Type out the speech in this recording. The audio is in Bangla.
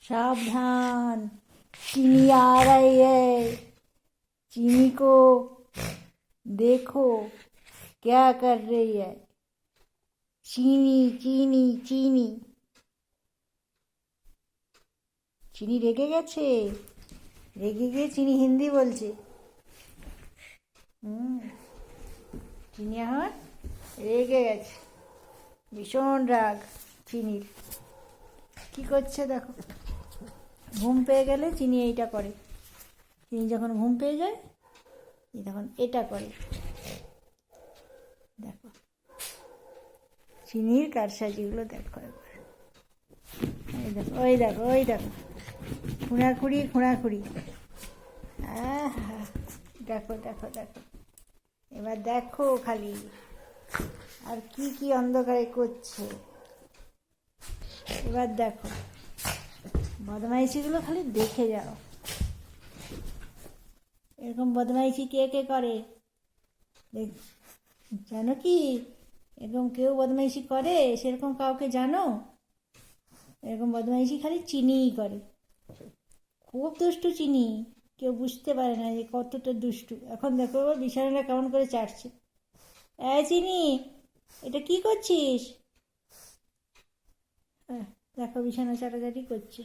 सावधान, चीनी आ रही है। चीनी को देखो क्या कर रही है। चीनी चीनी चीनी চিনি রেগে গেছে, রেগে গিয়ে চিনি হিন্দি বলছে। চিনি এখন রেগে গেছে, ভীষণ রাগ চিনির। কি করছে দেখো, ঘুম পেয়ে গেলে চিনি এইটা করে। চিনি যখন ঘুম পেয়ে যায় তখন এটা করে। দেখো চিনির কারসাজিগুলো দেখো একবার। এই দেখো ওই দেখো ওই দেখো, খুঁড়াখুড়ি খুঁড়াখুড়ি। দেখো দেখো দেখো, এবার দেখো খালি আর কি কি অন্ধকারে করছে। এবার দেখো বদমাইশিগুলো খালি দেখে যাও। এরকম বদমাইশি কে কে করে জানো কি? এরকম কেউ বদমাইশি করে সেরকম কাউকে জানো? এরকম বদমাইশি খালি চিনিই করে। খুব দুষ্টু চিনি, কেউ বুঝতে পারে না যে কতটা দুষ্টু। এখন দেখো বিছানাটা কেমন করে চাটছে। চিনি, এটা কি করছিস? দেখো বিছানা চাটাচাটি করছে।